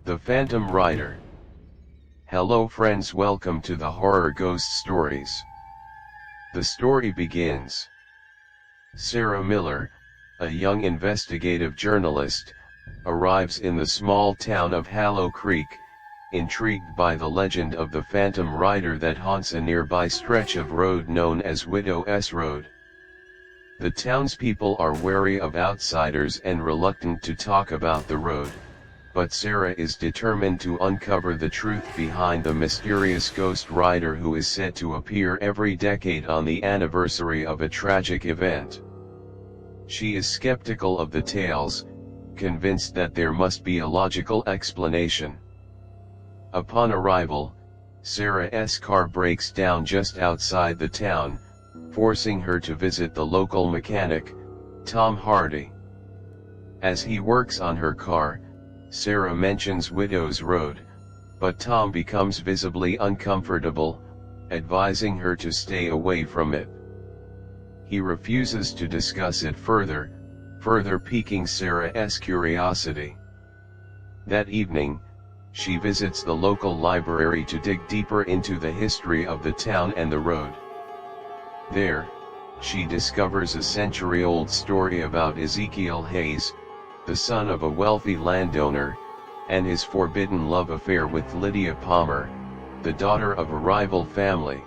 The Phantom Rider. Hello friends, welcome to the horror ghost stories. The story begins. Sarah Miller, a young investigative journalist, arrives in the small town of Hollow Creek, intrigued by the legend of the Phantom Rider that haunts a nearby stretch of road known as Widow S Road. The townspeople are wary of outsiders and reluctant to talk about the road, but Sarah is determined to uncover the truth behind the mysterious ghost rider who is said to appear every decade on the anniversary of a tragic event. She is skeptical of the tales, convinced that there must be a logical explanation. Upon arrival, Sarah's car breaks down just outside the town, forcing her to visit the local mechanic, Tom Hardy. As he works on her car, Sarah mentions Widow's Road, but Tom becomes visibly uncomfortable, advising her to stay away from it. He refuses to discuss it further piquing Sarah's curiosity. That evening, she visits the local library to dig deeper into the history of the town and the road. There, she discovers a century-old story about Ezekiel Hayes, the son of a wealthy landowner, and his forbidden love affair with Lydia Palmer, the daughter of a rival family.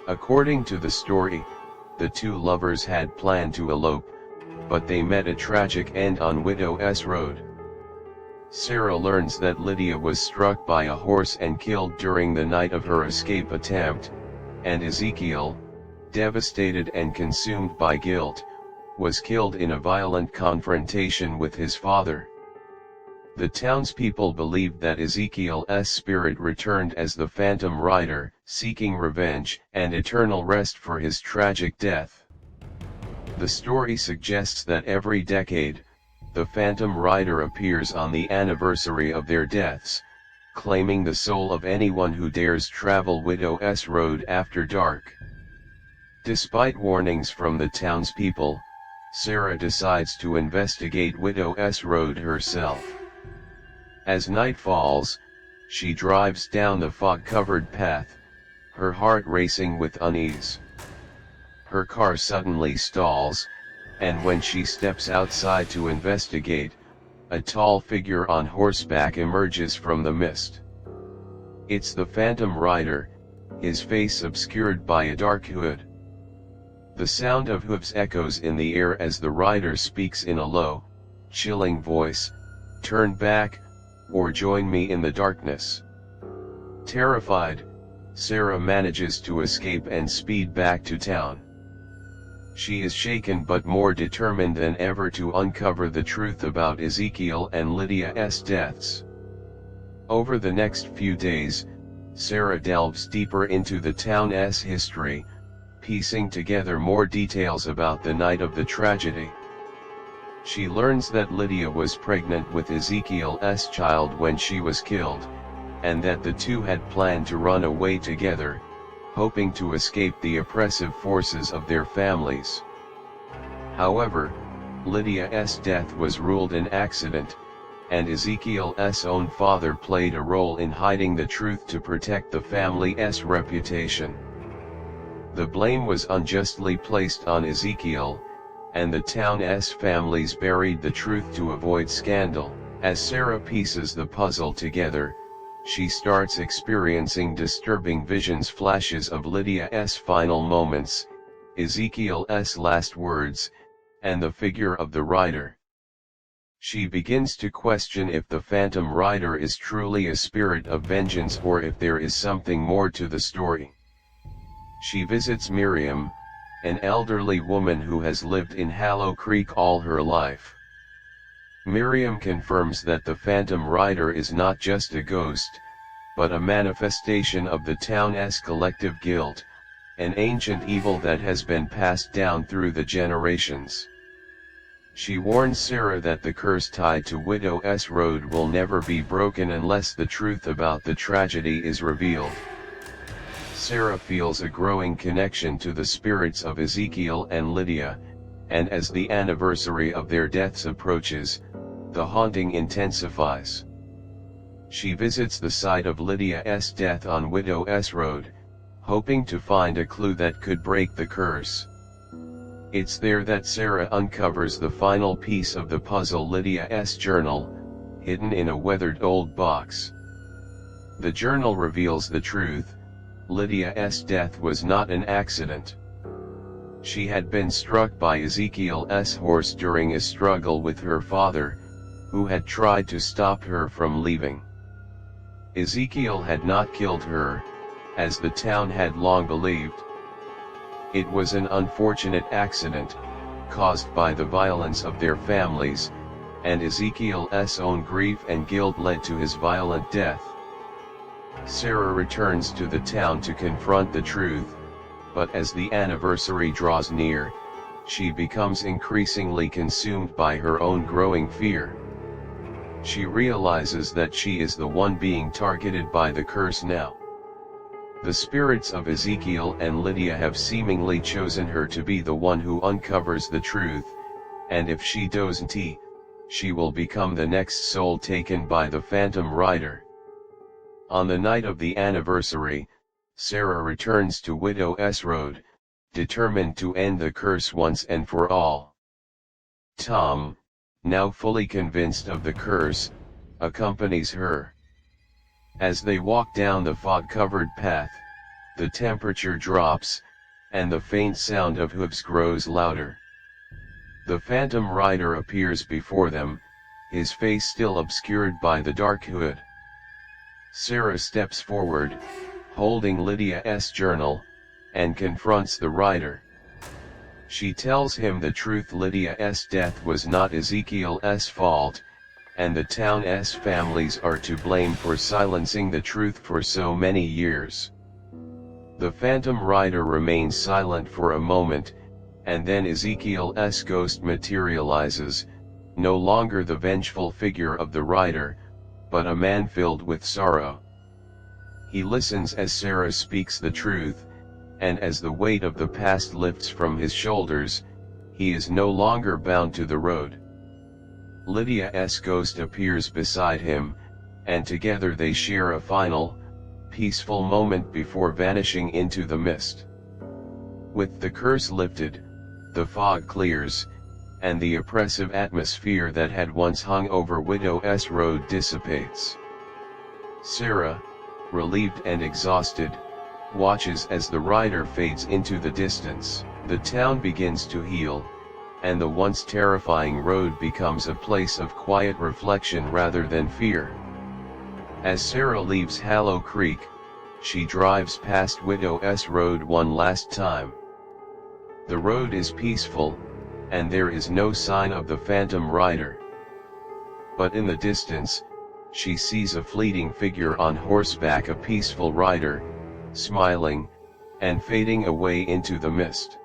According to the story, the two lovers had planned to elope, but they met a tragic end on Widow S Road. Sarah learns that Lydia was struck by a horse and killed during the night of her escape attempt, and Ezekiel, devastated and consumed by guilt, was killed in a violent confrontation with his father. The townspeople believed that Ezekiel's spirit returned as the Phantom Rider, seeking revenge and eternal rest for his tragic death. The story suggests that every decade, the Phantom Rider appears on the anniversary of their deaths, claiming the soul of anyone who dares travel Widow S Road after dark. Despite warnings from the townspeople, Sarah decides to investigate Widow S Road herself. As night falls, she drives down the fog-covered path, her heart racing with unease. Her car suddenly stalls, and when she steps outside to investigate, a tall figure on horseback emerges from the mist. It's the Phantom Rider, his face obscured by a dark hood. The sound of hooves echoes in the air as the rider speaks in a low, chilling voice, "Turn back, or join me in the darkness." Terrified, Sarah manages to escape and speed back to town. She is shaken but more determined than ever to uncover the truth about Ezekiel and Lydia's deaths. Over the next few days, Sarah delves deeper into the town's history, piecing together more details about the night of the tragedy. She learns that Lydia was pregnant with Ezekiel's child when she was killed, and that the two had planned to run away together, hoping to escape the oppressive forces of their families. However, Lydia's death was ruled an accident, and Ezekiel's own father played a role in hiding the truth to protect the family's reputation. The blame was unjustly placed on Ezekiel, and the town's families buried the truth to avoid scandal. As Sarah pieces the puzzle together, she starts experiencing disturbing visions, flashes of Lydia's final moments, Ezekiel's last words, and the figure of the rider. She begins to question if the Phantom Rider is truly a spirit of vengeance or if there is something more to the story. She visits Miriam, an elderly woman who has lived in Hollow Creek all her life. Miriam confirms that the Phantom Rider is not just a ghost, but a manifestation of the town's collective guilt, an ancient evil that has been passed down through the generations. She warns Sarah that the curse tied to Widow S Road will never be broken unless the truth about the tragedy is revealed. Sarah feels a growing connection to the spirits of Ezekiel and Lydia, and as the anniversary of their deaths approaches, the haunting intensifies. She visits the site of Lydia's death on Widow S Road, hoping to find a clue that could break the curse. It's there that Sarah uncovers the final piece of the puzzle: Lydia's journal, hidden in a weathered old box. The journal reveals the truth: Lydia's death was not an accident. She had been struck by Ezekiel's horse during a struggle with her father, who had tried to stop her from leaving. Ezekiel had not killed her, as the town had long believed. It was an unfortunate accident, caused by the violence of their families, and Ezekiel's own grief and guilt led to his violent death. Sarah returns to the town to confront the truth, but as the anniversary draws near, she becomes increasingly consumed by her own growing fear. She realizes that she is the one being targeted by the curse now. The spirits of Ezekiel and Lydia have seemingly chosen her to be the one who uncovers the truth, and if she doesn't, she will become the next soul taken by the Phantom Rider. On the night of the anniversary, Sarah returns to Widow S Road, determined to end the curse once and for all. Tom, now fully convinced of the curse, accompanies her. As they walk down the fog-covered path, the temperature drops, and the faint sound of hooves grows louder. The Phantom Rider appears before them, his face still obscured by the dark hood. Sarah steps forward, holding Lydia's journal, and confronts the rider. She tells him the truth: Lydia's death was not Ezekiel's fault, and the town's families are to blame for silencing the truth for so many years. The Phantom Rider remains silent for a moment, and then Ezekiel's ghost materializes, no longer the vengeful figure of the rider, but a man filled with sorrow. He listens as Sarah speaks the truth, and as the weight of the past lifts from his shoulders, he is no longer bound to the road. Lydia's ghost appears beside him, and together they share a final, peaceful moment before vanishing into the mist. With the curse lifted, the fog clears, and the oppressive atmosphere that had once hung over Widow S Road dissipates. Sarah, relieved and exhausted, watches as the rider fades into the distance. The town begins to heal, and the once terrifying road becomes a place of quiet reflection rather than fear. As Sarah leaves Hallow Creek, she drives past Widow S Road one last time. The road is peaceful, and there is no sign of the Phantom Rider. But in the distance, she sees a fleeting figure on horseback, a peaceful rider, smiling, and fading away into the mist.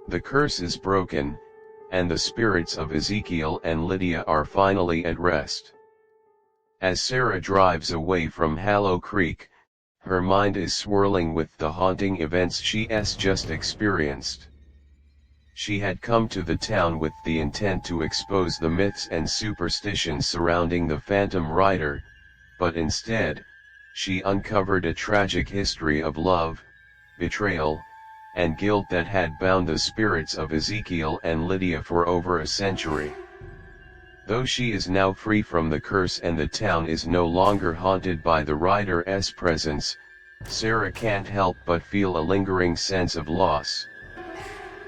The curse is broken, and the spirits of Ezekiel and Lydia are finally at rest. As Sarah drives away from Hallow Creek, her mind is swirling with the haunting events she has just experienced. She had come to the town with the intent to expose the myths and superstitions surrounding the Phantom Rider, but instead, she uncovered a tragic history of love, betrayal, and guilt that had bound the spirits of Ezekiel and Lydia for over a century. Though she is now free from the curse and the town is no longer haunted by the rider's presence, Sarah can't help but feel a lingering sense of loss.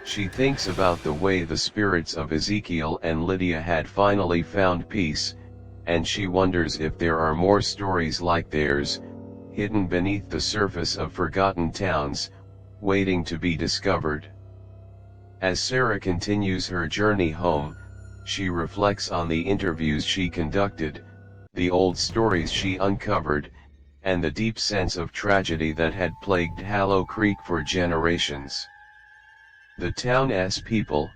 She thinks about the way the spirits of Ezekiel and Lydia had finally found peace, and she wonders if there are more stories like theirs, hidden beneath the surface of forgotten towns, waiting to be discovered. As Sarah continues her journey home, she reflects on the interviews she conducted, the old stories she uncovered, and the deep sense of tragedy that had plagued Hallow Creek for generations. The town's people,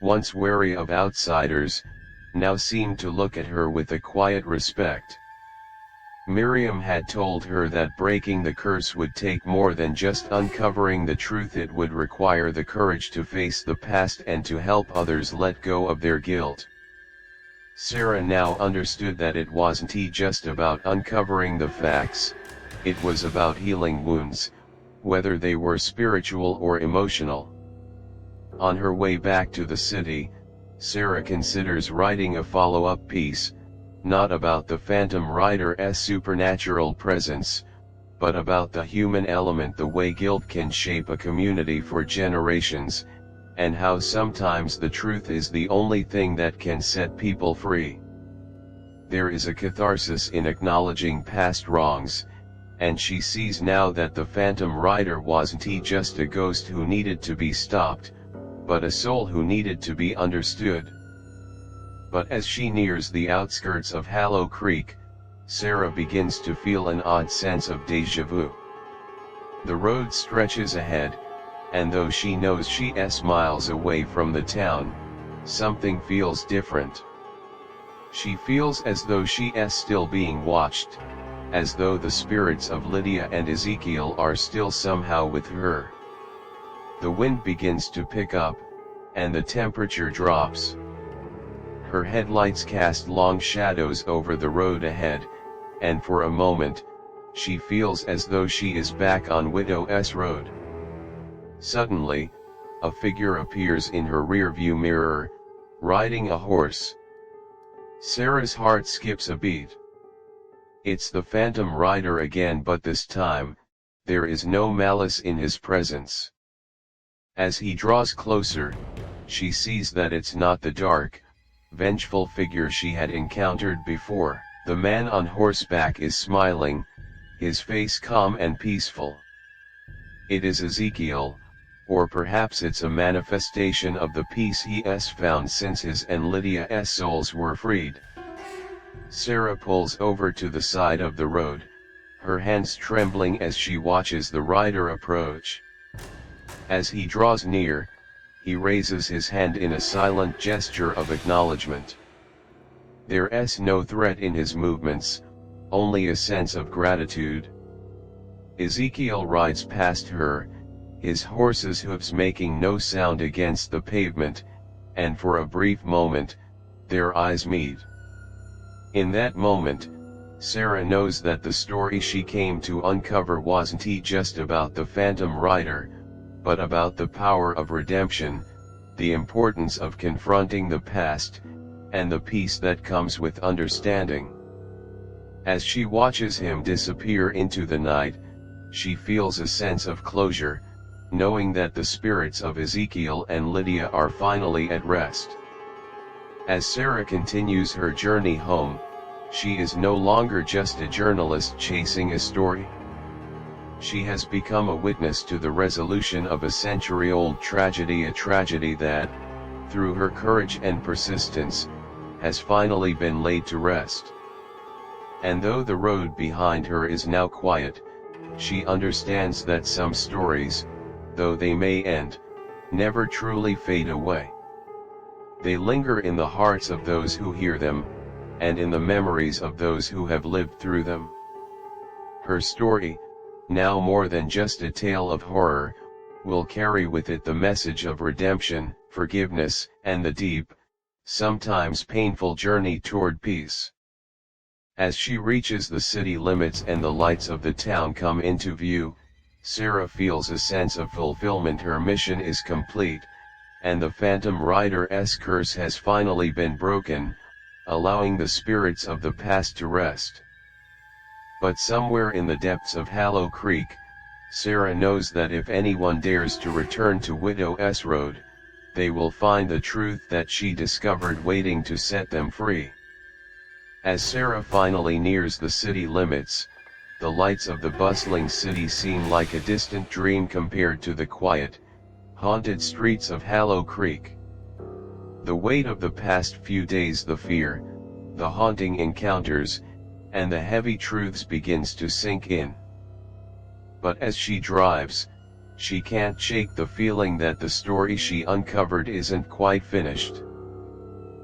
once wary of outsiders, now seemed to look at her with a quiet respect. Miriam had told her that breaking the curse would take more than just uncovering the truth. It would require the courage to face the past and to help others let go of their guilt. Sarah now understood that it wasn't just about uncovering the facts, it was about healing wounds, whether they were spiritual or emotional. On her way back to the city, Sarah considers writing a follow-up piece, not about the Phantom Rider's supernatural presence, but about the human element, the way guilt can shape a community for generations, and how sometimes the truth is the only thing that can set people free. There is a catharsis in acknowledging past wrongs, and she sees now that the Phantom Rider wasn't just a ghost who needed to be stopped, but a soul who needed to be understood. But as she nears the outskirts of Hollow Creek, Sarah begins to feel an odd sense of déjà vu. The road stretches ahead, and though she knows she's miles away from the town, something feels different. She feels as though she's still being watched, as though the spirits of Lydia and Ezekiel are still somehow with her. The wind begins to pick up, and the temperature drops. Her headlights cast long shadows over the road ahead, and for a moment, she feels as though she is back on Widow's Road. Suddenly, a figure appears in her rearview mirror, riding a horse. Sarah's heart skips a beat. It's the Phantom Rider again, but this time, there is no malice in his presence. As he draws closer, she sees that it's not the dark, vengeful figure she had encountered before. The man on horseback is smiling, his face calm and peaceful. It is Ezekiel, or perhaps it's a manifestation of the peace he's found since his and Lydia's souls were freed. Sarah pulls over to the side of the road, her hands trembling as she watches the rider approach. As he draws near, he raises his hand in a silent gesture of acknowledgement. There's no threat in his movements, only a sense of gratitude. Ezekiel rides past her, his horse's hooves making no sound against the pavement, and for a brief moment, their eyes meet. In that moment, Sarah knows that the story she came to uncover wasn't just about the Phantom Rider, but about the power of redemption, the importance of confronting the past, and the peace that comes with understanding. As she watches him disappear into the night, she feels a sense of closure, knowing that the spirits of Ezekiel and Lydia are finally at rest. As Sarah continues her journey home, she is no longer just a journalist chasing a story. She has become a witness to the resolution of a century-old tragedy, a tragedy that, through her courage and persistence, has finally been laid to rest. And though the road behind her is now quiet, she understands that some stories, though they may end, never truly fade away. They linger in the hearts of those who hear them, and in the memories of those who have lived through them. Her story, now more than just a tale of horror, will carry with it the message of redemption, forgiveness, and the deep, sometimes painful journey toward peace. As she reaches the city limits and the lights of the town come into view, Sarah feels a sense of fulfillment. Her mission is complete, and the Phantom Rider's curse has finally been broken, allowing the spirits of the past to rest. But somewhere in the depths of Hollow Creek, Sarah knows that if anyone dares to return to Widow's Road, they will find the truth that she discovered waiting to set them free. As Sarah finally nears the city limits, the lights of the bustling city seem like a distant dream compared to the quiet, haunted streets of Hollow Creek. The weight of the past few days, the fear, the haunting encounters, and the heavy truths begins to sink in. But as she drives, she can't shake the feeling that the story she uncovered isn't quite finished.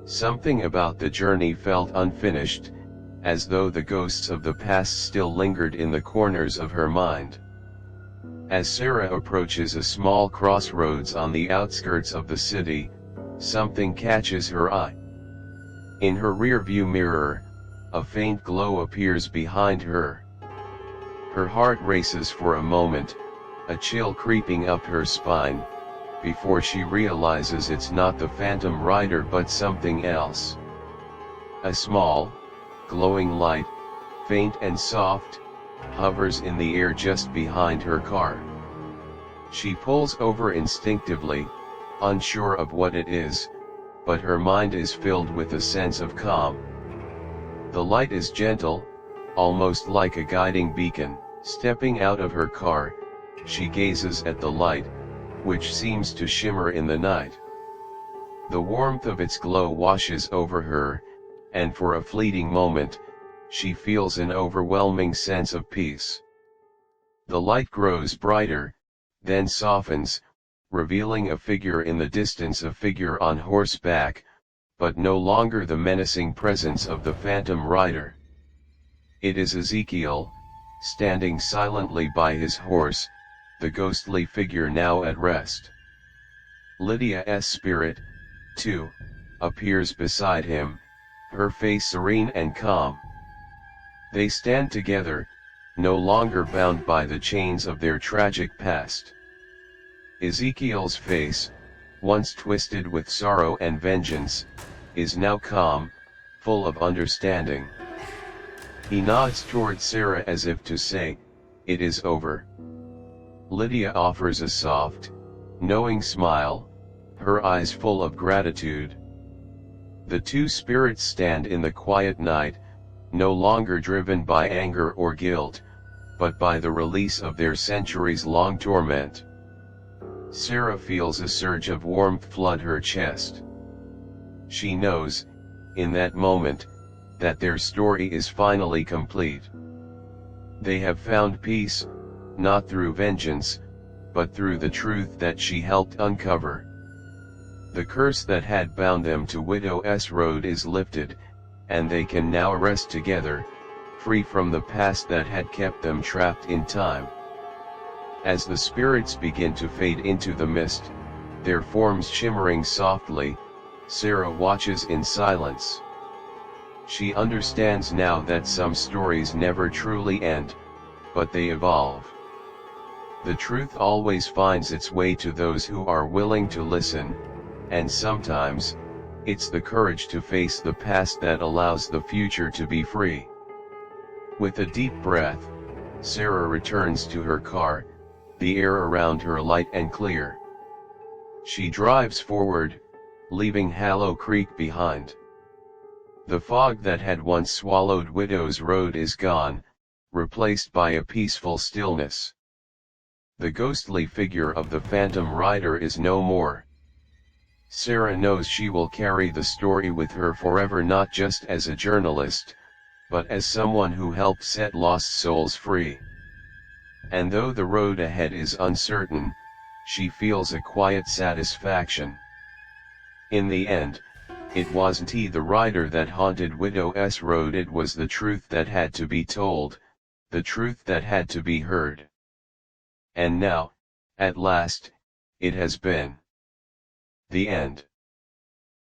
Something about the journey felt unfinished, as though the ghosts of the past still lingered in the corners of her mind. As Sarah approaches a small crossroads on the outskirts of the city, something catches her eye. In her rear-view mirror, a faint glow appears behind her. Her heart races for a moment, a chill creeping up her spine, before she realizes it's not the Phantom Rider but something else. A small, glowing light, faint and soft, hovers in the air just behind her car. She pulls over instinctively, unsure of what it is, but her mind is filled with a sense of calm. The light is gentle, almost like a guiding beacon. Stepping out of her car, she gazes at the light, which seems to shimmer in the night. The warmth of its glow washes over her, and for a fleeting moment, she feels an overwhelming sense of peace. The light grows brighter, then softens, revealing a figure in the distance, a figure on horseback, but no longer the menacing presence of the Phantom Rider. It is Ezekiel, standing silently by his horse, the ghostly figure now at rest. Lydia's spirit, too, appears beside him, her face serene and calm. They stand together, no longer bound by the chains of their tragic past. Ezekiel's face, once twisted with sorrow and vengeance, is now calm, full of understanding. He nods toward Sarah as if to say, "It is over." Lydia offers a soft, knowing smile, her eyes full of gratitude. The two spirits stand in the quiet night, no longer driven by anger or guilt, but by the release of their centuries-long torment. Sarah feels a surge of warmth flood her chest. She knows, in that moment, that their story is finally complete. They have found peace, not through vengeance, but through the truth that she helped uncover. The curse that had bound them to Widow's Road is lifted, and they can now rest together, free from the past that had kept them trapped in time. As the spirits begin to fade into the mist, their forms shimmering softly, Sarah watches in silence. She understands now that some stories never truly end, but they evolve. The truth always finds its way to those who are willing to listen, and sometimes, it's the courage to face the past that allows the future to be free. With a deep breath, Sarah returns to her car, the air around her light and clear. She drives forward, leaving Hallow Creek behind. The fog that had once swallowed Widow's Road is gone, replaced by a peaceful stillness. The ghostly figure of the Phantom Rider is no more. Sarah knows she will carry the story with her forever, not just as a journalist, but as someone who helped set lost souls free. And though the road ahead is uncertain, she feels a quiet satisfaction. In the end, it wasn't he the rider that haunted Widow's Road, it was the truth that had to be told, the truth that had to be heard. And now, at last, it has been. The end.